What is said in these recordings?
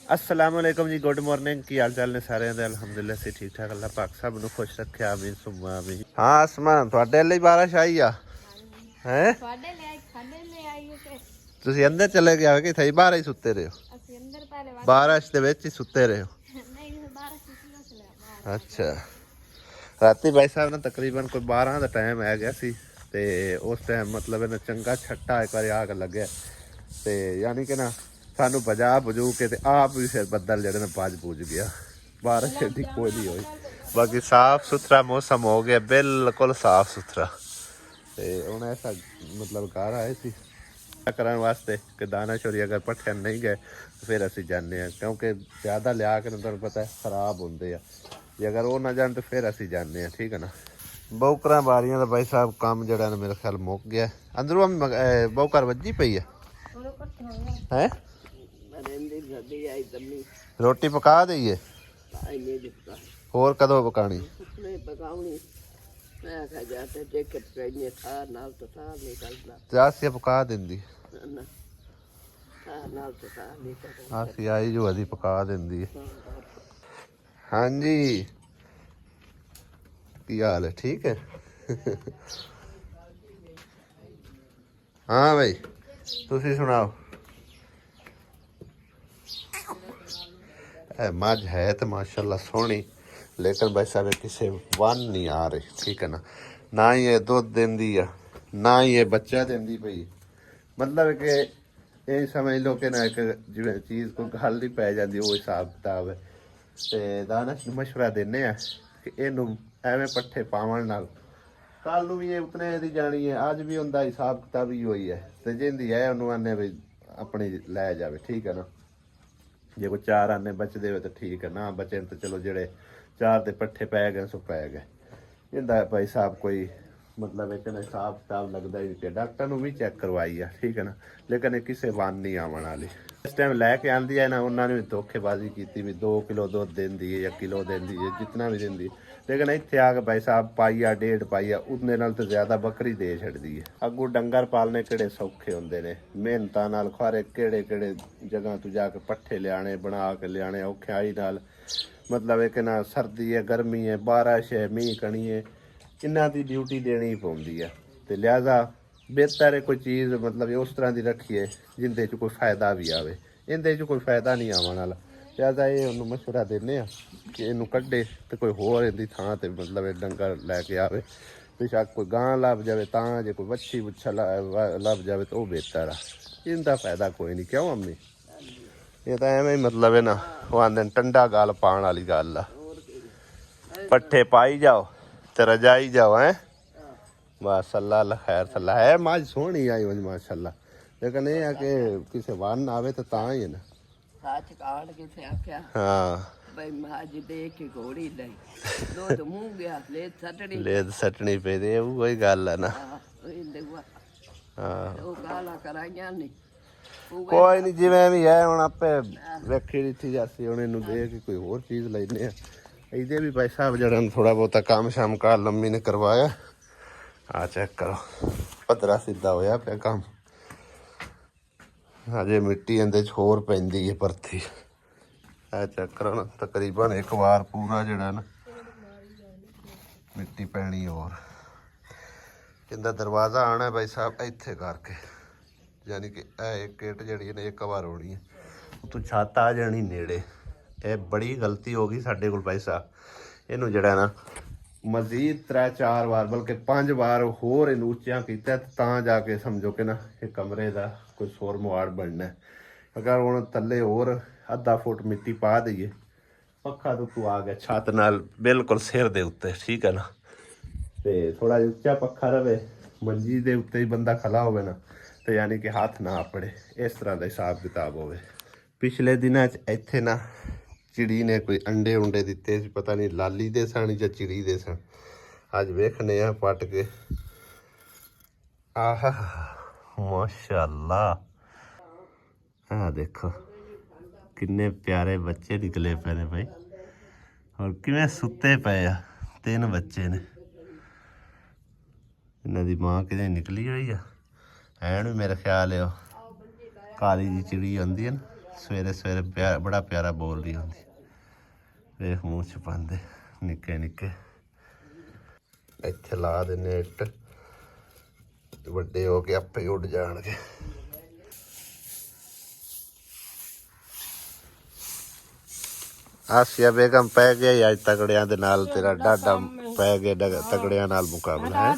अस्सलामुअलैकुम जी, good morning. की हाल चाल ने सारे दे? अल्हम्दुलिल्लाह से ठीक ठाक। अल्लाह पाक सब ਨੂੰ ਖੁਸ਼ ਰੱਖੇ, ਆਮੀਨ ਸੁਮਾ ਆਮੀਨ। ਹਾਂ ਅਸਮਾਨ, ਤੁਹਾਡੇ ਲਈ ਬਾਰਿਸ਼ ਆਈ ਆ ਹੈ? ਤੁਹਾਡੇ ਲਈ ਸਾਡੇ ਲਈ ਆਈ ਹੈ। ਤੁਸੀਂ ਅੰਦਰ ਚਲੇ ਗਏ ਹੋ ਕਿ ਇੱਥੇ ਬਾਹਰ ਹੀ ਸੁੱਤੇ ਰਹੇ ਹੋ? ਅਸੀਂ ਅੰਦਰ ਪਹਿਲੇ ਬਾਰਿਸ਼ ਦੇ ਵਿੱਚ ਹੀ ਸੁੱਤੇ ਰਹੇ ਹੋ? ਨਹੀਂ, ਬਾਹਰ ਨਿਕਲੋ ਚਲੇ। ਅੱਛਾ, ਰਾਤੀ ਭਾਈ ਸਾਹਿਬ ਨੇ ਤਕਰੀਬਨ ਕੋਈ 12 ਦਾ ਟਾਈਮ ਆ ਗਿਆ ਸੀ ਤੇ ਉਸ ਟਾਈਮ ਮਤਲਬ ਇਹਨੇ ਚੰਗਾ ਛੱਟਾ ਇੱਕ ਵਾਰੀ ਆਗ ਲੱਗਿਆ ਤੇ ਯਾਨੀ ਕਿ ਨਾ ਸਾਨੂੰ ਬਜਾ ਬਜੂ ਕੇ ਤੇ ਆਪ ਵੀ ਫਿਰ ਬੱਦਲ ਜਿਹੜੇ ਨੇ ਭੱਜ ਪੁੱਜ ਗਿਆ। ਬਾਰਿਸ਼ ਏਡੀ ਕੋਈ ਨਹੀਂ ਹੋਈ, ਬਾਕੀ ਸਾਫ ਸੁਥਰਾ ਮੌਸਮ ਹੋ ਗਿਆ, ਬਿਲਕੁਲ ਸਾਫ ਸੁਥਰਾ। ਤੇ ਹੁਣ ਐਸਾ ਮਤਲਬ ਘਰ ਆਏ ਸੀ ਕਰਨ ਵਾਸਤੇ ਕਿ ਦਾਣਾ ਚੋਰੀ ਅਗਰ ਪੱਠੇ ਨਹੀਂ ਗਏ ਫਿਰ ਅਸੀਂ ਜਾਂਦੇ ਹਾਂ, ਕਿਉਂਕਿ ਜ਼ਿਆਦਾ ਲਿਆ ਕੇ ਤੁਹਾਨੂੰ ਪਤਾ ਖਰਾਬ ਹੁੰਦੇ ਆ, ਜੇ ਅਗਰ ਉਹ ਨਾ ਜਾਣ ਤਾਂ ਫਿਰ ਅਸੀਂ ਜਾਂਦੇ ਹਾਂ। ਠੀਕ ਹੈ ਨਾ। ਬੌਕਰਾਂ ਬਾਰੀਆਂ ਦਾ ਭਾਈ ਸਾਹਿਬ ਕੰਮ ਜਿਹੜਾ ਨਾ ਮੇਰੇ ਖਿਆਲ ਮੁੱਕ ਗਿਆ। ਅੰਦਰੋਂ ਬੌਕਰ ਵੱਜੀ ਪਈ ਹੈ। ਰੋਟੀ ਪਕਾ ਦਈਏ? ਹੋਰ ਕਦੋਂ ਪਕਾਣੀ? ਅਸੀਂ ਪਕਾ ਦਿੰਦੀ, ਅਸੀਂ ਆਈ ਜੋ ਅਦੀ ਪਕਾ ਦਿੰਦੀ। ਹਾਂਜੀ, ਕੀ ਹਾਲ ਹੈ? ਠੀਕ ਹੈ। ਹਾਂ ਭਾਈ, ਤੁਸੀਂ ਸੁਣਾਓ। ਮੱਝ ਹੈ ਤਾਂ ਮਾਸ਼ਾਅੱਲਾ ਸੋਹਣੀ, ਲੇਕਿਨ ਭਾਈ ਸਾਹਿਬ ਕਿਸੇ ਵਨ ਨਹੀਂ ਆ ਰਹੀ। ਠੀਕ ਹੈ ਨਾ ਹੀ ਇਹ ਦੁੱਧ ਦਿੰਦੀ ਆ, ਨਾ ਹੀ ਇਹ ਬੱਚਾ ਦਿੰਦੀ ਪਈ। ਮਤਲਬ ਕਿ ਇਹ ਸਮਝ ਲਓ ਕਿ ਨਾ ਇੱਕ ਜਿਵੇਂ ਚੀਜ਼ ਕੋਈ ਗੱਲ ਨਹੀਂ ਪੈ ਜਾਂਦੀ, ਉਹ ਹਿਸਾਬ ਕਿਤਾਬ ਹੈ। ਤੇ ਦਾਨਸ਼ ਨੂੰ ਮਸ਼ਵਰਾ ਦਿੰਦੇ ਆ ਕਿ ਇਹਨੂੰ ਐਵੇਂ ਪੱਠੇ ਪਾਵਣ ਨਾਲ ਕੱਲ ਨੂੰ ਵੀ ਇਹ ਉਤਨੇ ਦੀ ਜਾਣੀ ਹੈ। ਅੱਜ ਵੀ ਉਹਦਾ ਹਿਸਾਬ ਕਿਤਾਬ ਹੀ ਹੋਈ ਹੈ ਤੇ ਜਿੰਦੀ ਹੈ ਉਹਨੂੰ ਆਨੇ ਵੀ ਆਪਣੀ ਲੈ ਜਾਵੇ। ਠੀਕ ਹੈ ਨਾ। ਜੇ ਕੋਈ 4 ਆਨੇ ਬਚਦੇ ਹੋਏ ਤਾਂ ਠੀਕ ਹੈ, ਨਾ ਬਚੇ ਤਾਂ ਚਲੋ ਜਿਹੜੇ 4 ਦੇ ਪੱਠੇ ਪੈ ਗਏ ਸੋ ਪੈ ਗਏ। ਇਹਦਾ ਭਾਈ ਸਾਹਿਬ ਕੋਈ ਮਤਲਬ ਇੱਕ ਨਾ ਹਿਸਾਬ ਕਿਤਾਬ ਲੱਗਦਾ ਹੀ ਨਹੀਂ। ਡਾਕਟਰ ਨੂੰ ਵੀ ਚੈੱਕ ਕਰਵਾਈ ਆ, ਠੀਕ ਹੈ ਨਾ, ਲੇਕਿਨ ਇਹ ਕਿਸੇ ਵਨ ਨਹੀਂ ਆਉਣ ਵਾਲੀ। ਇਸ ਟਾਈਮ ਲੈ ਕੇ ਆਉਂਦੀ ਹੈ ਨਾ, ਉਹਨਾਂ ਨੇ ਵੀ ਧੋਖੇਬਾਜ਼ੀ ਕੀਤੀ ਵੀ 2 ਕਿਲੋ ਦੁੱਧ ਦਿੰਦੀ ਹੈ ਜਾਂ ਕਿਲੋ ਦਿੰਦੀ ਹੈ, ਜਿਤਨਾ ਵੀ ਦਿੰਦੀ। ਲੇਕਿਨ ਇੱਥੇ ਆ ਕੇ ਭਾਈ ਸਾਹਿਬ ਪਾਈਆ 1.5 ਪਾਈਆ ਉਹਦੇ ਨਾਲ ਤਾਂ ਜ਼ਿਆਦਾ ਬੱਕਰੀ ਦੇ ਛੱਡਦੀ ਹੈ। ਅੱਗੋਂ ਡੰਗਰ ਪਾਲਣੇ ਕਿਹੜੇ ਸੌਖੇ ਹੁੰਦੇ ਨੇ, ਮਿਹਨਤਾਂ ਨਾਲ ਖਾਰੇ ਕਿਹੜੇ ਜਗ੍ਹਾ ਤੋਂ ਜਾ ਕੇ ਪੱਠੇ ਲਿਆਣੇ, ਬਣਾ ਕੇ ਲਿਆਣੇ ਔਖਿਆਈ ਨਾਲ। ਮਤਲਬ ਇਹ ਕਿ ਨਾ ਸਰਦੀ ਹੈ, ਗਰਮੀ ਹੈ, ਬਾਰਿਸ਼ ਹੈ, ਮੀਂਹ ਕਣੀ ਹੈ, ਇਹਨਾਂ ਦੀ ਡਿਊਟੀ ਦੇਣੀ ਪਾਉਂਦੀ ਹੈ। ਤੇ ਲਿਹਾਜ਼ਾ ਬਿਹਤਰ ਹੈ ਕੋਈ ਚੀਜ਼ ਮਤਲਬ ਉਸ ਤਰ੍ਹਾਂ ਦੀ ਰੱਖੀਏ ਜਿੰਦੇ 'ਚ ਕੋਈ ਫਾਇਦਾ ਵੀ ਆਵੇ। ਇਹਦੇ 'ਚ ਕੋਈ ਫਾਇਦਾ ਨਹੀਂ ਆਉਣ ਵਾਲਾ। ਲਿਹਾਜ਼ਾ ਇਹ ਉਹਨੂੰ ਮਸ਼ਵਰਾ ਦਿੰਦੇ ਆ ਕਿ ਇਹਨੂੰ ਕੱਢੇ ਤੇ ਕੋਈ ਹੋਰ ਇਹਦੀ ਥਾਂ ਤੇ ਮਤਲਬ ਇਹ ਡੰਗਰ ਲੈ ਕੇ ਆਵੇ। ਬੇਸ਼ੱਕ ਕੋਈ ਗਾਂ ਲੱਭ ਜਾਵੇ ਤਾਂ, ਜੇ ਕੋਈ ਵੱਛੀ ਬੁੱਛਾ ਲੱਭ ਜਾਵੇ ਤਾਂ ਉਹ ਬਿਹਤਰ ਆ। ਇਹਦਾ ਫਾਇਦਾ ਕੋਈ ਨਹੀਂ, ਕਿਉਂ ਅੰਮੀ? ਇਹ ਤਾਂ ਐਵੇਂ ਹੀ ਮਤਲਬ ਹੈ ਨਾ, ਉਹ ਆਂਦੇ ਨੇ ਟੰਡਾ ਗਾਲ ਪਾਉਣ ਵਾਲੀ ਗੱਲ ਆ। ਪੱਠੇ ਪਾਈ ਜਾਓ ਤੇ ਰਜਾਈ ਜਾਓ। ਹੈ ਮਾਸ਼ਾਅੱਲਾ, ਖੈਰ ਸੱਲਾ ਹੈ। ਮੱਝ ਸੋਹਣੀ ਆਈ ਹੋਈ ਮਾਸ਼ਾਅੱਲਾ, ਲੇਕਿਨ ਇਹ ਆ ਕਿ ਕਿਸੇ ਵਾਰ ਨਾ ਆਵੇ ਤਾਂ ਹੀ ਹੈ ਨਾ। ਹਾਂ ਲੇਦ ਸੱਟਣੀ ਪਈ, ਉਹ ਗੱਲ ਹੈ ਨਾ। ਕੋਈ ਨਹੀਂ, ਜਿਵੇਂ ਵੀ ਹੈ ਹੁਣ ਆਪੇ ਵੇਖੀ ਦਿੱਤੀ ਜਾਸੀ। ਹੁਣ ਇਹਨੂੰ ਦੇ ਕੇ ਕੋਈ ਹੋਰ ਚੀਜ਼ ਲੈਂਦੇ ਆ। ਇਹਦੇ ਵੀ ਭਾਈ ਸਾਹਿਬ ਜਿਹੜਾ ਥੋੜਾ ਬਹੁਤਾ ਕੰਮ ਸ਼ਾਮ ਕਰ ਲੰਮੀ ਨੇ ਕਰਵਾਇਆ। ਆ ਚੈੱਕ ਕਰੋ, ਪੱਧਰਾ ਸਿੱਧਾ ਹੋਇਆ ਪਿਆ ਕੰਮ। ਹਜੇ ਮਿੱਟੀ ਇਹਦੇ 'ਚ ਹੋਰ ਪੈਂਦੀ ਹੈ ਪਰਥੀ। ਇਹ ਚੈੱਕ ਕਰੋ ਨਾ, ਤਕਰੀਬਨ ਇੱਕ ਵਾਰ ਪੂਰਾ ਜਿਹੜਾ ਨਾ ਮਿੱਟੀ ਪੈਣੀ। ਹੋਰ ਇਹਦਾ ਦਰਵਾਜ਼ਾ ਆਉਣਾ ਭਾਈ ਸਾਹਿਬ ਇੱਥੇ ਕਰਕੇ, ਯਾਨੀ ਕਿ ਇਹ ਇੱਕ ਇੱਟ ਜਿਹੜੀ ਨੇ ਇੱਕ ਵਾਰ ਹੋਣੀ ਹੈ, ਉੱਤੋਂ ਛੱਤ ਆ ਜਾਣੀ ਨੇੜੇ। ਇਹ ਬੜੀ ਗਲਤੀ ਹੋ ਗਈ ਸਾਡੇ ਕੋਲ ਭਾਈ ਸਾਹਿਬ। ਇਹਨੂੰ ਜਿਹੜਾ ਨਾ ਮਜ਼ੀਦ 3-4 ਵਾਰ ਬਲਕਿ 5 ਵਾਰ ਹੋਰ ਇਹਨੂੰ ਉੱਚਿਆਂ ਕੀਤਾ ਤਾਂ ਜਾ ਕੇ ਸਮਝੋ ਕਿ ਨਾ ਇਹ ਕਮਰੇ ਦਾ ਕੋਈ ਸੁਰ ਮੁਆੜ ਬਣਨਾ। ਅਗਰ ਹੁਣ ਥੱਲੇ ਹੋਰ ਅੱਧਾ ਫੁੱਟ ਮਿੱਟੀ ਪਾ ਦਈਏ, ਪੱਖਾ ਤੋਂ ਆ ਗਿਆ ਛੱਤ ਨਾਲ ਬਿਲਕੁਲ ਸਿਰ ਦੇ ਉੱਤੇ। ਠੀਕ ਹੈ ਨਾ। ਤੇ ਥੋੜਾ ਜਿਹਾ ਉੱਚਾ ਪੱਖਾ ਰਵੇ, ਮੰਜੀ ਦੇ ਉੱਤੇ ਹੀ ਬੰਦਾ ਖੜਾ ਹੋਵੇ ਨਾ, ਤੇ ਯਾਨੀ ਕਿ ਹੱਥ ਨਾ ਆਪਣੇ, ਇਸ ਤਰ੍ਹਾਂ ਦਾ ਹਿਸਾਬ ਕਿਤਾਬ ਹੋਵੇ। ਪਿਛਲੇ ਦਿਨਾਂ 'ਚ ਇੱਥੇ ਨਾ ਚਿੜੀ ਨੇ ਕੋਈ ਅੰਡੇ ਉੰਡੇ ਦਿੱਤੇ ਸੀ, ਪਤਾ ਨਹੀਂ ਲਾਲੀ ਦੇ ਸਨ ਜਾਂ ਚਿੜੀ ਦੇ ਸਨ। ਅੱਜ ਵੇਖਣੇ ਆ ਪੱਟ ਕੇ। ਆਹ ਮਾਸ਼ਾਅੱਲਾ, ਆਹ ਦੇਖੋ ਕਿੰਨੇ ਪਿਆਰੇ ਬੱਚੇ ਨਿਕਲੇ ਪਏ ਨੇ ਭਾਈ। ਹੋਰ ਕਿਵੇਂ ਸੁੱਤੇ ਪਏ ਆ, 3 ਬੱਚੇ ਨੇ। ਇਹਨਾਂ ਦੀ ਮਾਂ ਕਿਤੇ ਨਿਕਲੀ ਹੋਈ ਆ। ਐਨ ਵੀ ਮੇਰੇ ਖਿਆਲ ਹੈ ਉਹ ਕਾਲੀ ਜੀ ਚਿੜੀ ਆਉਂਦੀ ਹੈ ਨਾ, ਸਵੇਰੇ ਸਵੇਰੇ ਬੜਾ ਪਿਆਰਾ ਬੋਲਦੀ ਹੁੰਦੀ। ਵੇਖ ਮੂੰਹ ਚ ਪਾਉਂਦੇ ਨਿੱਕੇ ਨਿੱਕੇ। ਇੱਥੇ ਲਾ ਦਿੰਦੇ ਇੱਟ, ਵੱਡੇ ਹੋ ਕੇ ਆਪੇ ਹੀ ਉੱਡ ਜਾਣਗੇ। ਆਸਿਆ ਬੇਗਮ ਪੈ ਗਿਆ ਅੱਜ ਤਗੜਿਆਂ ਦੇ ਨਾਲ, ਤੇਰਾ ਡਾਡਾ ਪੈ ਗਿਆ ਤਗੜਿਆਂ ਨਾਲ ਮੁਕਾਬਲਾ ਹੈ।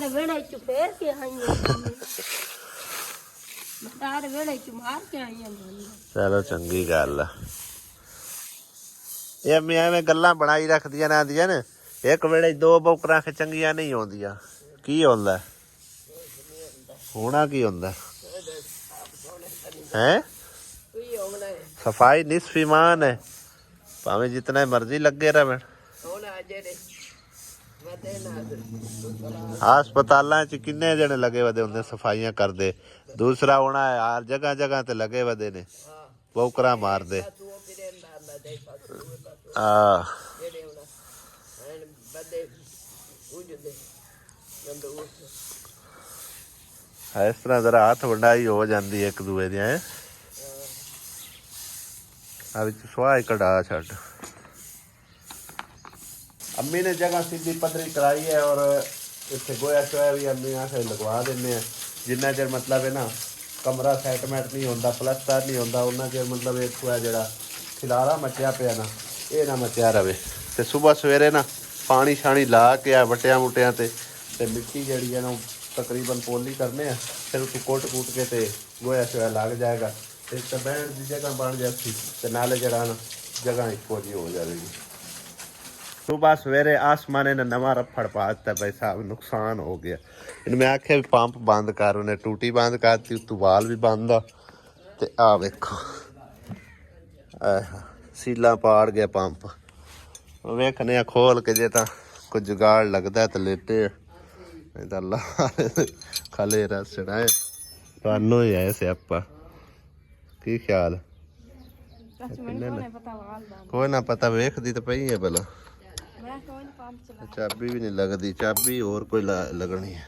ਚਲੋ ਚੰਗੀ ਗੱਲ ਆ। ਇਹ ਮੈਂ ਐਵੇਂ ਗੱਲਾਂ ਬਣਾਈ ਰੱਖਦੀਆਂ ਰਹਿੰਦੀਆਂ ਨੇ। ਇੱਕ ਵੇਲੇ ਦੋ ਬੌਕਰਾਂ ਚੰਗੀਆਂ ਨਹੀਂ ਆਉਂਦੀਆਂ। ਕੀ ਹੁੰਦਾ ਹੋਣਾ, ਕੀ ਹੁੰਦਾ ਹੈ? ਸਫਾਈ ਨਿਸਫ ईमान है, ਭਾਵੇਂ ਜਿਤਨਾ ਮਰਜ਼ੀ ਲੱਗੇ ਰਹਿਣ। ਹਸਪਤਾਲਾਂ ਚ ਕਿੰਨੇ ਜਣੇ ਲੱਗੇ ਵਦੇ ਹੁੰਦੇ ਸਫਾਈਆਂ ਕਰਦੇ। ਦੂਸਰਾ ਹੋਣਾ ਹਰ ਜਗ੍ਹਾ ਜਗ੍ਹਾ ਤੇ ਲੱਗੇ ਵਦੇ ਨੇ, ਬੌਕਰਾਂ ਮਾਰਦੇ। ਇਸ ਤਰ੍ਹਾਂ ਜ਼ਰਾ ਹੱਥ ਵੰਡਾਈ ਹੋ ਜਾਂਦੀ ਇੱਕ ਦੂਏ ਦੀਆਂ। ਆ ਵਿੱਚ ਸੁਆਹ ਹੀ ਕਢਾ ਛੱਡ। अम्मी ने जगह सीधी पद्धरी कराई है और इतने गोया शोया भी अम्मी आखे लगवा देने हैं। जिन्ना चर मतलब है ना कमरा सैटमेंट नहीं होता, प्लस्तर नहीं होता, उन्ना चर मतलब एक है जरा खिलारा मचिया पे ना, ये ना मचिया रहे। तो सुबह सवेरे ना पानी शानी ला के आ वटिया वुटिया ते मिट्टी जी है ना तकरीबन पोली करने, फिर उसको कुट कूट के ते गोया शोया लग जाएगा। एक तो बहन की जगह बन जाती तो नाले जरा ना जगह इको जी हो जाएगी। सुबह सवेरे आसमाने ने नवा रफड़ पा दिता भाई साहब, नुकसान हो गया। इनमें आखे भी पंप बंद कर, उन्हें टूटी बंद करती, उत्तू वाल भी बंद आ। ते आ वेखो सीला पाड़ गया पंप। वेखने खोल के जे कोई जुगाड़ लगता है तो लेते, नहीं तो अल्लाह खले रसना है। थानू ही है स्यापा, की ख्याल? कोई ना पता, वेखदी तो पई है भला। चाबी भी नहीं लगती, चाबी और कोई लगनी है।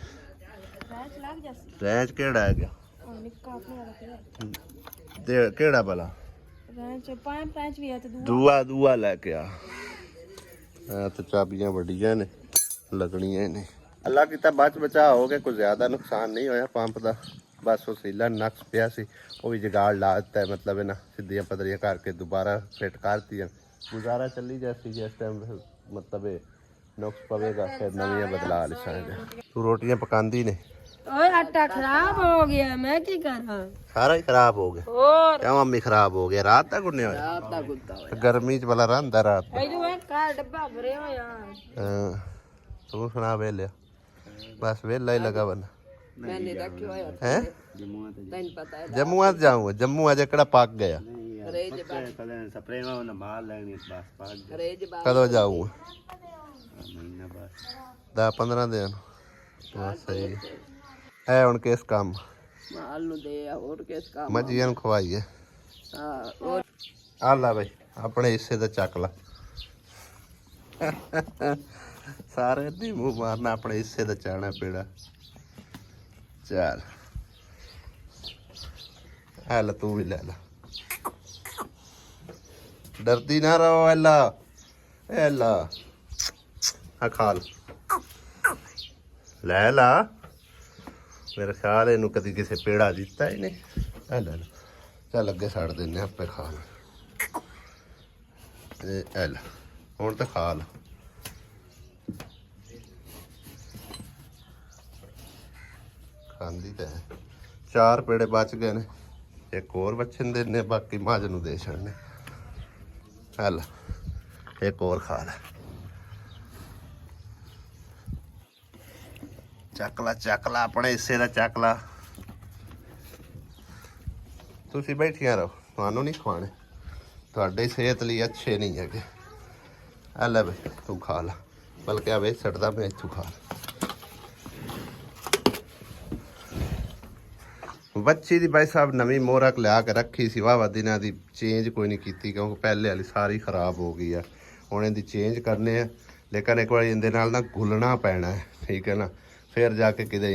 रैंच केड़ा है क्या? केड़ा भला? दूआ दूआ लैके आ। तो चाबियां बड़िया ने लगनिया ने। अल्लाह किता बच बचा हो गया, कोई ज्यादा नुकसान नहीं होया पंप का। बस वो सीला नक्स पिया सी, वो भी जुगाड़ ला दिता है, मतलब है ना सीधियां पदरियां करके दोबारा फिट कर दी। गुजारा चली जैसी जिस टाइम मतलब नुक्स पवेगा फिर नवी बदला लिसांगे। तू रोटियां पकांदी ने? ओए आटा खराब हो गया, मैं की करा? सारा ही खराब हो गया। और क्या मम्मी खराब हो गया? रात तक गुन्ने होया? रात तक गुद्दा होया। गर्मी च भला रंदा रात तक। ए जो का डब्बा भरे हो यार। तू सुना वेलिया? बस वेला ही लगा बना। मैंने रखे होया हैं? तैन पता है जम्मू आज जाऊंगा, जम्मू आज एकड़ा पक गया। रेज बात स्प्रे में ना मार लेनी बस पाक रेज बात कदों जाऊंगा? महीना बस 10-15 दिन बस सही है। हुण किस काम माल नु दे और किस काम मजियां नूं खवाईए। हां और आ ला भाई अपने हिस्से दा चक ला। सारे दी मुंह मारना, अपने हिस्से दा चाहना पेड़ा। चल है ला, तू भी ले ला, डरती ना रहो। एला एला खा ले ला। मेरा ख्याल है कभी किसी पेड़ा दिता ही नहीं। ले ला, चल अगे छड़ देने आपे खा ला। हुण तो खा ला। खांदी तो है। 4 पेड़े बच गए ने, एक और बच्चे देने, बाकी मझ नूं दे छड़ने। ला एक और खा ला। चकला अपने हिस्से का चकला। तुसी बैठिया रहो, थानू नहीं खवाने, थोड़ी सेहत लिए अच्छे नहीं है। ले भाई तू खा ला, बल्कि वे छड़दा मैं इतू खा ला। बच्ची दी भाई साहब नवी मोरक लिया के रखी सी, वाह दिनों की चेंज कोई नहीं की, क्योंकि पहले वाली सारी खराब हो गई है। हुण इहदी चेंज करने हैं, लेकिन एक बार इहदे नाल ना घुलना पैना है, ठीक है ना, फिर जाके किते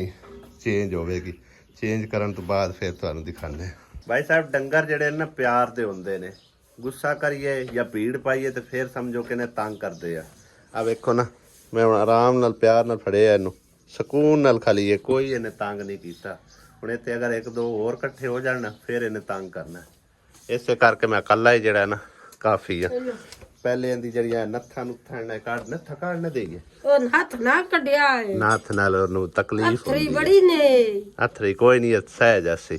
चेंज होगी। चेंज करन तो बाद फिर तुहानूं दिखाने। ਭਾਈ ਸਾਹਿਬ ਡੰਗਰ ਜਿਹੜੇ ਨੇ ਨਾ ਪਿਆਰ ਦੇ ਹੁੰਦੇ ਨੇ, ਗੁੱਸਾ ਕਰੀਏ ਜਾਂ ਭੀੜ ਪਾਈਏ ਤੇ ਫਿਰ ਸਮਝੋ ਕਿ ਨੇ ਤੰਗ ਕਰਦੇ ਆ ਵੇਖੋ ਨਾ, ਮੈਂ ਹੁਣ ਆਰਾਮ ਨਾਲ ਪਿਆਰ ਨਾਲ ਫੜਿਆ ਇਹਨੂੰ, ਸਕੂਨ ਨਾਲ ਖਲੀਏ, ਕੋਈ ਇਹਨੇ ਤੰਗ ਨਹੀਂ ਕੀਤਾ। ਹੁਣ ਇੱਥੇ ਅਗਰ ਇੱਕ ਦੋ ਹੋਰ ਇਕੱਠੇ ਹੋ ਜਾਣ ਫਿਰ ਇਹਨੇ ਤੰਗ ਕਰਨਾ, ਇਸੇ ਕਰਕੇ ਮੈਂ ਇਕੱਲਾ ਹੀ ਜਿਹੜਾ ਨਾ ਕਾਫੀ ਆ। ਪਹਿਲੇ ਇਹਦੀ ਜਿਹੜੀਆਂ ਨੱਥਾਂ ਨੁੱਥਾਂ ਨੇ ਨੱਥਾ ਕਾਢ ਦੇਈਏ, ਉਹ ਹੱਥ ਨਾ ਕੱਢਿਆ ਏ, ਨੱਥ ਨਾਲ ਉਹਨੂੰ ਤਕਲੀਫ ਹੱਥਰੀ ਬੜੀ ਨੇ, ਹੱਥਰੀ ਕੋਈ ਨਹੀਂ ਸਹਿਜ ਅਸੀਂ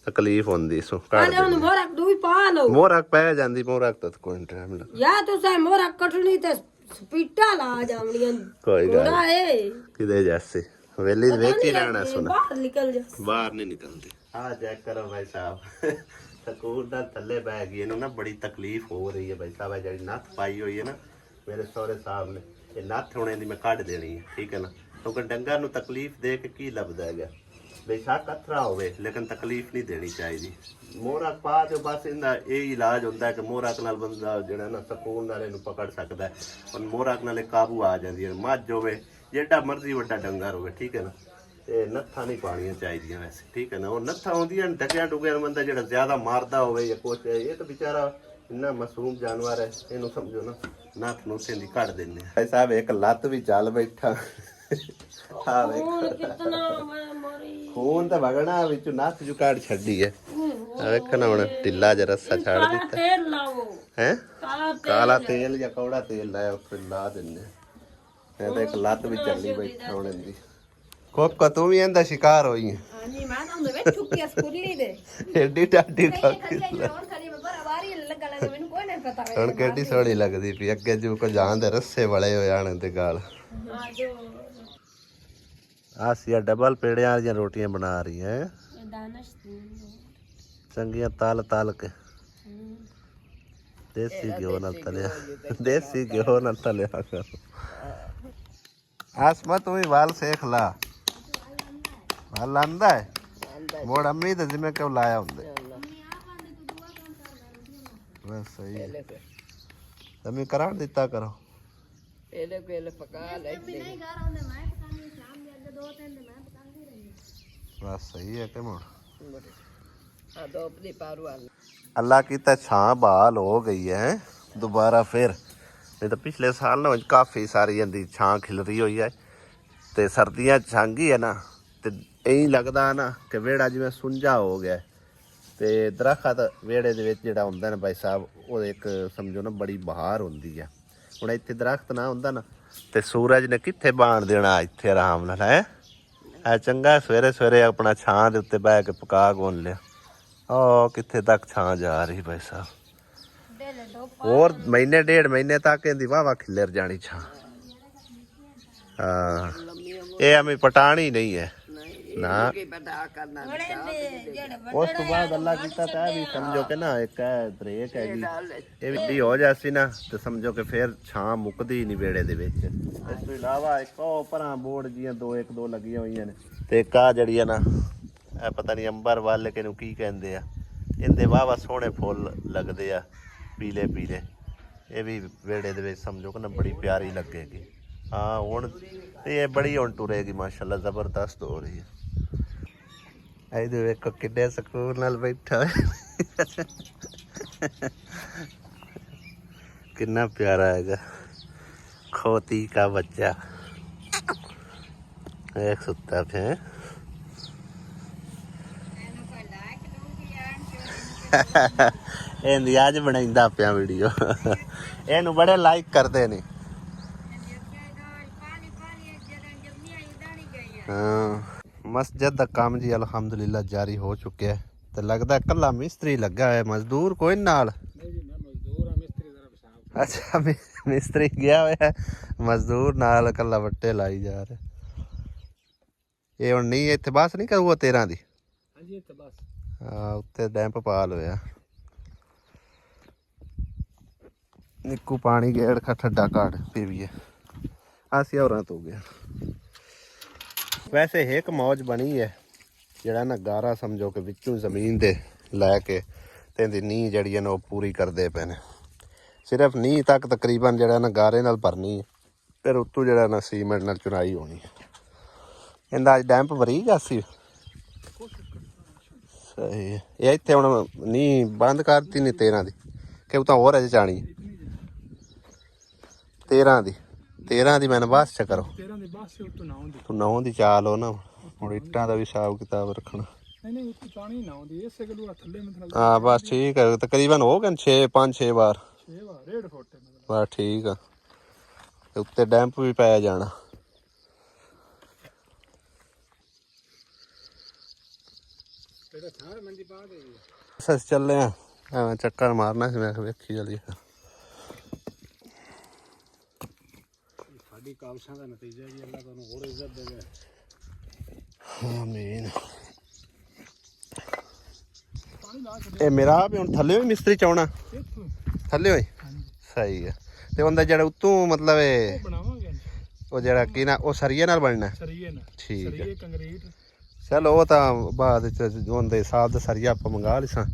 ਤਕਲੀਫ ਹੁੰਦੀ ਸੋ ਆਲੇ ਉਹਨੂੰ ਮੋਰਕ ਦੂਈ ਪਾ ਲਓ, ਮੋਰਕ ਪੈ ਜਾਂਦੀ, ਮੋਰਕ ਤਾਂ ਕੋਈ ਟਾਈਮ ਲੱਗ ਜਾਂ ਤੁਸੀਂ ਮੋਰਕ ਕੱਟਣੀ ਤੇ ਸਪੀਟਾ ਲਾ ਜਾਵਣੀਆਂ, ਕੋਈ ਗੱਲ ਥੋੜਾ ਏ ਕਿਦੇ ਜੈਸੇ ਵੇਲੀ ਵੇਖ ਹੀ ਰਹਿਣਾ ਸੁਣਾ, ਬਾਹਰ ਨਿਕਲ ਜਾ, ਬਾਹਰ ਨਹੀਂ ਨਿਕਲਦੇ। ਆ ਚੈੱਕ ਕਰੋ ਭਾਈ ਸਾਹਿਬ, ਸਕੂਲ ਦਾ ਥੱਲੇ ਬੈ ਗਈ, ਇਹਨੂੰ ਨਾ ਬੜੀ ਤਕਲੀਫ ਹੋ ਰਹੀ ਹੈ ਭਾਈ ਸਾਹਿਬ। ਜਿਹੜੀ ਨੱਥ ਪਾਈ ਹੋਈ ਹੈ ਨਾ ਮੇਰੇ ਸਹੁਰੇ ਸਾਹਿਬ ਨੇ, ਇਹ ਨੱਥ ਹੁਣ ਇਹਦੀ ਮੈਂ ਕੱਢ ਦੇਣੀ ਹੈ, ਠੀਕ ਹੈ ਨਾ, ਕਿਉਂਕਿ ਡੰਗਰ ਨੂੰ ਤਕਲੀਫ ਦੇ ਕੇ ਕੀ ਲੱਭਦਾ ਹੈਗਾ, ਬੇਸ਼ੱਕ ਅਥਰਾ ਹੋਵੇ ਲੇਕਿਨ ਤਕਲੀਫ ਨਹੀਂ ਦੇਣੀ ਚਾਹੀਦੀ। ਮੋਹਰਕ ਪਾ ਦਿਓ ਬਸ, ਇਹਦਾ ਇਹ ਇਲਾਜ ਹੁੰਦਾ ਹੈ ਕਿ ਮੋਹਰਕ ਨਾਲ ਬੰਦਾ ਜਿਹੜਾ ਨਾ ਸਕੂਨ ਨਾਲ ਇਹਨੂੰ ਪਕੜ ਸਕਦਾ ਹੈ, ਹੁਣ ਮੋਹਰਕ ਨਾਲ ਕਾਬੂ ਆ ਜਾਂਦੀ ਹੈ। ਮੱਝ ਹੋਵੇ ਜਿਹੜਾ ਮਰਜ਼ੀ ਵੱਡਾ ਡੰਗਰ ਹੋਵੇ, ਠੀਕ ਹੈ ਨਾ, ਤੇ ਨੱਥਾਂ ਨਹੀਂ ਪਾਉਣੀਆਂ ਚਾਹੀਦੀਆਂ ਵੈਸੇ, ਠੀਕ ਹੈ ਨਾ। ਉਹ ਨੱਥਾਂ ਆਉਂਦੀਆਂ ਡੱਕਿਆਂ ਡੁੱਗਿਆਂ ਨੂੰ ਬੰਦਾ ਜਿਹੜਾ ਜ਼ਿਆਦਾ ਮਾਰਦਾ ਹੋਵੇ ਜਾਂ ਕੁਛ, ਇਹ ਤਾਂ ਵਿਚਾਰਾ ਇੰਨਾ ਮਾਸੂਮ ਜਾਨਵਰ ਹੈ, ਇਹਨੂੰ ਸਮਝੋ ਨਾ ਨੱਥ ਨੂੰ ਦੀ ਕੱਢ ਦਿੰਦੇ ਆ। ਭਾਈ ਸਾਹਿਬ ਇੱਕ ਲੱਤ ਵੀ ਚੱਲ ਬੈਠਾ, ਆ ਵੇਖ ਹੁਣ ਕਿਤਨਾ ਮੈਂ ਮਰੀ, ਖੂਨ ਤਾਂ ਵਗਣਾ ਵਿੱਚ ਨੱਥ ਜੂ ਕੱਢ ਛੱਡੀ ਹੈ, ਵੇਖ ਨਾ ਹੁਣ ਢਿੱਲਾ ਜਿਹਾ ਰੱਸਾ ਛੱਡ ਦਿੱਤਾ ਤੇਲ ਲਾਓ, ਹੈ, ਕਾਲਾ ਕਾਲਾ ਤੇਲ ਜਾਂ ਕੌੜਾ ਤੇਲ ਲਾਇਆ ਉੱਥੇ ਲਾ ਦਿੰਦੇ। ਇਹ ਤਾਂ ਇੱਕ ਲੱਤ ਵੀ ਚੱਲੀ ਬੈਠਾ ਹੁਣ ਇਹਦੀ। ਕੋਕਾ ਤੂੰ ਵੀ ਇਹਦਾ ਸ਼ਿਕਾਰ ਹੋਈ ਹੈ, ਹਾਂਜੀ ਮੈਂ ਤਾਂ ਉਹਦੇ ਵਿੱਚ ਚੁੱਕੀ ਸਕੂਲੀ ਦੇ ਏਡੀ ਟਾਡੀ ਠੱਕ ਹੋਰ ਖਾਲੀ ਬਰਾਬਰੀ ਲੱਗਾ ਲੱਗਾ, ਮੈਨੂੰ ਕੋਈ ਨਹੀਂ ਪਤਾ ਹੁਣ ਕਿੱਡੀ ਸੋਹਣੀ ਲੱਗਦੀ ਪਈ, ਅੱਗੇ ਜੂ ਕੋ ਜਾਣ ਦੇ ਰੱਸੇ ਵਲੇ ਹੋ ਜਾਣ ਤੇ ਗਾਲ। ਆ ਸੀ ਡਬਲ ਪੇੜਿਆਂ ਵਾਲੀਆਂ ਰੋਟੀਆਂ ਬਣਾ ਰਹੀ ਹੈ, ਚੰਗੀਆਂ ਤਲ ਤਲ ਕੇ ਦੇਸੀ ਘਿਓ ਨਾਲ ਤਲਿਆ, ਦੇਸੀ ਘਿਓ ਨਾਲ ਤਲਿਆ ਕਰ। ਆਸਮਾ ਤੂੰ ਵੀ ਵਾਲ ਸੇਖ ਲਾ, ਵਾਲ ਆਂਦਾ ਹੈ ਮੋੜ ਅੰਮੀ ਤੇ ਜਿਵੇਂ ਕਿਉਂ ਲਾਇਆ ਹੁੰਦੇ ਬਸ ਸਹੀ ਹੈ। ਤਮੀ ਕਰਾਂ ਦਿੱਤਾ ਕਰੋ ਇਹਲੇ ਕੋਲੇ ਪਕਾ ਲੈ ਬਸ ਸਹੀ ਹੈ ਕਿ ਮੋੜ ਆ ਦੋ ਆਪਣੀ ਪਾਰਵਾਲ ਅੱਲਾ ਕੀਤਾ ਛਾਂ ਬਹਾਲ ਹੋ ਗਈ ਹੈ ਦੁਬਾਰਾ ਫਿਰ, नहीं तो पिछले साल ना काफ़ी सारी इनकी छां खिलरी हुई है, तो सर्दियाँ छांगी है ना, तो यही लगता है ना कि वेड़ा जिवें सुंझा हो गया, तो दरखत वेड़े दे विच जिहड़ा हुंदा ना भाई साहब, वो एक समझो ना बड़ी बहार हुंदी है। हुण इत्थे दरखत ना हुंदा ना तो सूरज ने कित्थे बाण देना इत्थे आराम नाल है। चंगा सवेरे सवेरे अपना छां दे उत्ते बह के पका गोन लिया, ओ कित्थे तक छां जा रही भाई साहब, और महीने डेढ़ महीने तक इहदी वाह खिलर जानी छां। हाँ ये हमें पटानी नहीं है ना, उस तो बाद अल्लाह कीता तां भी समझो कि ना एक ब्रेक हैगी, ये भी हो जासी ना तो समझो कि फिर छां मुकदी ही नहीं बेड़े दे विच। इस तो इलावा एक ओ परां बोर्ड जियां दो एक दो लगियां होईयां ने, ते एक आ जड़ी है ना पता नहीं अंबर वाले किनू की कहंदे आ, इहदे वाह सोहणे फुੱਲ लगदे आ पीले पीले, ये भी वेड़े दे समझो कि ना बड़ी प्यारी लगेगी। हाँ हुण ये बड़ी हुण टुरेगी माशाल्लाह, जबरदस्त हो रही है। इधर देखो किड्डे सुकून नाल बैठा कितना प्यारा हैगा खोती का बच्चा, एक सुता पे ਇਹਦੀ ਅੱਜ ਬਣਾਈਂਦਾ ਪਿਆ ਵੀਡੀਓ, ਇਹਨੂੰ ਬੜੇ ਲਾਈਕ ਕਰਦੇ ਨੇ। ਹਾਂ ਮਸਜਿਦ ਦਾ ਕੰਮ ਜੀ ਅਲਹਮਦੁਲਿਲਾ ਜਾਰੀ ਹੋ ਚੁੱਕਿਆ ਹੈ, ਤੇ ਲੱਗਦਾ ਕੱਲਾ ਮਿਸਤਰੀ ਲੱਗਾ ਹੋਇਆ, ਮਜ਼ਦੂਰ ਕੋਈ ਨਾਲ। ਅੱਛਾ ਮਿਸਤਰੀ ਗਿਆ ਹੋਇਆ, ਮਜ਼ਦੂਰ ਨਾਲ ਕੱਲਾ ਵੱਟੇ ਲਾਈ ਜਾ ਰਿਹਾ। ਇਹ ਹੁਣ ਨਹੀਂ ਇੱਥੇ ਬਸ ਨਹੀਂ ਕਰੂਗਾ 13 ਦੀ, ਹਾਂਜੀ ਇੱਥੇ ਬਸ ਹਾਂ ਉੱਤੇ ਡੈਂਪ ਪਾ ਲਿਆ। ਨਿੱਕੂ ਪਾਣੀ ਗੇੜ ਖਾ ਠੱਡਾ ਕਾੜ ਪੀਵੀਏ, ਅਸੀਂ ਹੋਰਾਂ ਤੋਂ ਗਿਆ। ਵੈਸੇ ਇੱਕ ਮੌਜ ਬਣੀ ਹੈ ਜਿਹੜਾ ਨਾ ਗਾਰਾ ਸਮਝੋ ਕਿ ਵਿੱਚੋਂ ਜ਼ਮੀਨ ਦੇ ਲੈ ਕੇ ਤੇ ਇਹਦੀ ਨੀਂਹ ਜਿਹੜੀ ਹੈ ਨਾ ਉਹ ਪੂਰੀ ਕਰਦੇ ਪਏ ਨੇ। ਸਿਰਫ ਨੀਂਹ ਤੱਕ ਤਕਰੀਬਨ ਜਿਹੜਾ ਨਾ ਗਾਰੇ ਨਾਲ ਭਰਨੀ ਹੈ, ਫਿਰ ਉੱਤੋਂ ਜਿਹੜਾ ਨਾ ਸੀਮੈਂਟ ਨਾਲ ਚੁਣਾਈ ਹੋਣੀ ਹੈ। ਇਹਦਾ ਅੱਜ ਡੈਂਪ ਭਰੀ ਗਿਆ ਸੀ, ਸਹੀ ਹੈ। ਇਹ ਇੱਥੇ ਹੁਣ ਨਹੀਂ ਬੰਦ ਕਰਤੀ ਨਹੀਂ 13 ਦੀ ਕਿ ਉਹ ਤਾਂ ਹੋਰ ਅਜੇ ਜਾਣੀ 13 ਦੀ ਮੈਨੂੰ ਬਸ ਚ ਕਰੋ 13 ਦੀ ਬਸ ਸੇ ਉੱਤੋਂ ਨਾ ਆਉਂਦੀ ਤੂੰ 9 ਦੀ ਚਾਲ ਹੋ ਨਾ ਹੁਣ ਇੱਟਾਂ ਦਾ ਵੀ ਹਿਸਾਬ ਕਿਤਾਬ ਰੱਖਣਾ ਨਹੀਂ ਉੱਤੋਂ ਚਾਣੀ ਨਾ ਆਉਂਦੀ ਇਸੇ ਗੱਲੋਂ ਥੱਲੇ ਮਤਲਬ ਹਾਂ ਬਸ ਠੀਕ ਹੈ ਤਕਰੀਬਨ ਹੋ ਗਏ 5-6 ਵਾਰ 6 ਵਾਰ 1.5 ਫੁੱਟ ਮਤਲਬ ਬਸ ਠੀਕ ਆ ਤੇ ਉੱਤੇ ਡੈਂਪ ਵੀ ਪੈ ਜਾਣਾ ਤੇਰਾ ਥਾਰ ਮੰਦੀ ਪਾ ਦੇ ਅਸੀਂ ਚੱਲੇ ਆ ਐਵੇਂ ਚੱਕਰ ਮਾਰਨਾ ਸੀ ਮੈਂ ਕਿਹਾ ਵੇਖੀ ਚੱਲੀਏ ਸਾਡੀ ਕਾਬਸ਼ਾਂ ਦਾ ਨਤੀਜਾ ਜੀ ਅੱਲਾਹ ਤੁਹਾਨੂੰ ਹੋਰ ਇੱਜ਼ਤ ਦੇਵੇ ਆਮੀਨ ਪਾਣੀ ਲਾ ਕੇ ਇਹ ਮੇਰਾ ਵੀ ਹੁਣ ਥੱਲੇ ਵੀ ਮਿਸਤਰੀ ਚਾਉਣਾ ਇੱਥੋਂ ਥੱਲੇ ਹੋਈ ਸਹੀ ਹੈ ਤੇ ਉਹਦਾ ਜਿਹੜਾ ਉੱਤੋਂ ਮਤਲਬ ਇਹ ਬਣਾਵਾਂਗੇ ਉਹ ਜਿਹੜਾ ਕੀ ਨਾ ਉਹ ਸਰੀਏ ਨਾਲ ਬਣਨਾ ਸਰੀਏ ਨਾ ਠੀਕ ਹੈ ਸਰੀਏ ਕੰਕਰੀਟ ਚਲੋ ਉਹ ਤਾਂ ਬਾਅਦ ਚ ਉਹਦੇ ਹਿਸਾਬ ਦਾ ਸਰੀਆ ਆਪਾਂ ਮੰਗਾ ਲਿਸਾਂ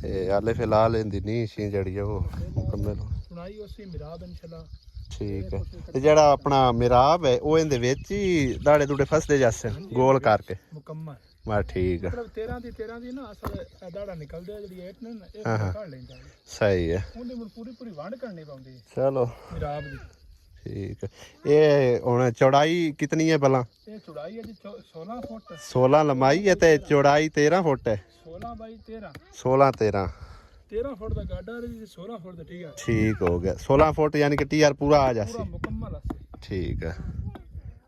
ਤੇ ਹਾਲੇ ਫਿਲਹਾਲ ਇਹਦੀ ਨਹੀਂ ਸੀ ਜਿਹੜੀ ਉਹ ਮੁਕੰਮਲ ਸੁਣਾਈ ਉਸੇ ਮਿਰਾਬ ਇਨਸ਼ਾਅੱਲਾ ਠੀਕ ਹੈ ਤੇ ਜਿਹੜਾ ਆਪਣਾ ਮਿਰਾਬ ਹੈ ਉਹ ਇਹਦੇ ਵਿੱਚ ਹੀ ਦਾੜੇ ਦੂੜੇ ਫਸਦੇ ਜਾਸੇ ਗੋਲ ਕਰਕੇ ਮੁਕੰਮਲ ਬਸ ਠੀਕ ਹੈ ਮਤਲਬ 13 ਦੀ ਨਾ ਅਸਲ ਦਾੜਾ ਨਿਕਲਦੇ ਜਿਹੜੀ ਏਟ ਨੇ ਨਾ ਇਹ ਕੱਢ ਲੈਂਦਾ ਸਹੀ ਹੈ ਉਹਦੇ ਮੁਰ ਪੂਰੀ ਵੰਡ ਕਰਨੀ ਪੈਂਦੀ ਚਲੋ ਮਿਰਾਬ ਦੀ ਠੀਕ ਹੈ ਇਹ ਹੁਣ ਚੌੜਾਈ ਕਿਤਨੀ ਹੈ ਭਲਾ ਇਹ ਚੌੜਾਈ ਹੈ ਜੀ 16 ਫੁੱਟ 16 ਲੰਬਾਈ ਹੈ ਤੇ ਚੌੜਾਈ 13 ਫੁੱਟ ਹੈ 16 ਬਾਈ 13 13 ਫੁੱਟ ਦਾ ਗਾਡਾ ਜੀ 16 ਫੁੱਟ ਦਾ ਠੀਕ ਹੈ ਠੀਕ ਹੋ ਗਿਆ 16 ਫੁੱਟ ਯਾਨੀ ਕਿ ਟੀਆਰ ਪੂਰਾ ਆ ਜਾਸੀ ਪੂਰਾ ਮੁਕੰਮਲ ਹੈ ਠੀਕ ਹੈ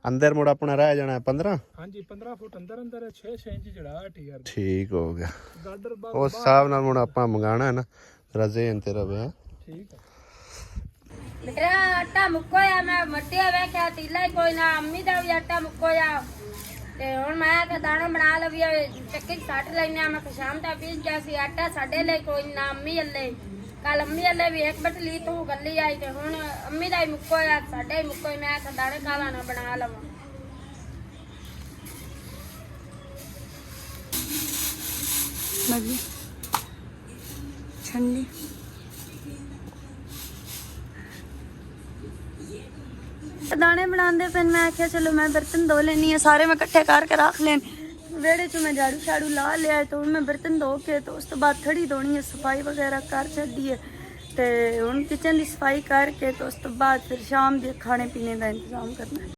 ਅੰਦਰ ਮੁੜ ਆਪਣਾ ਰਹਿ ਜਾਣਾ 15 ਹਾਂਜੀ 15 ਫੁੱਟ ਅੰਦਰ 6 ਇੰਚ ਜੜਾ ਟੀਆਰ ਠੀਕ ਹੋ ਗਿਆ ਗਾਡਰ ਉਸ ਹਿਸਾਬ ਨਾਲ ਹੁਣ ਆਪਾਂ ਮੰਗਾਣਾ ਹੈ ਨਾ ਰਜ਼ੇਨ ਤੇ ਰਵੇ ਠੀਕ ਹੈ ਮੇਰਾ ਆਟਾ ਮੁੱਕੋਇਆ ਮੈਂ ਮੱਟਿਆ ਵੇਖਿਆ ਤੀਲਾ ਹੀ ਕੋਈ ਨਾ ਅੰਮੀ ਦਾ ਵੀ ਆਟਾ ਮੁੱਕੋਇਆ ਤੇ ਹੁਣ ਮੈਂ ਕਿ ਦਾਣਾ ਬਣਾ ਲਵੀਆ ਚੱਕੀ ਸੱਟ ਲੈਨੇ ਆ ਮੈਂ ਕਿ ਸ਼ਾਮ ਦਾ ਪੀਸ ਗਿਆ ਸੀ ਆਟਾ ਸਾਡੇ ਲਈ ਕੋਈ ਨਾ ਅੰਮੀ ਅੱਲੇ ਕੱਲ ਅੰਮੀ ਅੱਲੇ ਵੀ ਇੱਕ ਬਟਲੀ ਤੂੰ ਗੱਲੀ ਆਈ ਤੇ ਹੁਣ ਅੰਮੀ ਦਾ ਹੀ ਮੁੱਕੋਇਆ ਸਾਡੇ ਹੀ ਮੁੱਕੋਈ ਮੈਂ ਕਿ ਦਾਣੇ ਕਾਲਾ ਨਾ ਬਣਾ ਲਵਾਂ ਮਗੀ ਛੰਡੀ ਦਾਣੇ ਬਣਾਉਂਦੇ ਫਿਰ ਮੈਂ ਆਖਿਆ ਚਲੋ ਮੈਂ ਬਰਤਨ ਧੋ ਲੈਣੀ ਆ ਸਾਰੇ ਮੈਂ ਇਕੱਠੇ ਕਰਕੇ ਰੱਖ ਲੈਣ ਵਿਹੜੇ 'ਚ ਮੈਂ ਝਾੜੂ ਛਾੜੂ ਲਾ ਲਿਆ ਤੇ ਹੁਣ ਮੈਂ ਬਰਤਨ ਧੋ ਕੇ ਤੇ ਉਸ ਤੋਂ ਬਾਅਦ ਥੜੀ ਧੋਣੀ ਹੈ ਸਫਾਈ ਵਗੈਰਾ ਕਰ ਛੱਡੀ ਹੈ ਤੇ ਹੁਣ ਕਿਚਨ ਦੀ ਸਫਾਈ ਕਰਕੇ ਤੇ ਉਸ ਤੋਂ ਬਾਅਦ ਫਿਰ ਸ਼ਾਮ ਦੇ ਖਾਣੇ ਪੀਣੇ ਦਾ ਇੰਤਜ਼ਾਮ ਕਰਨਾ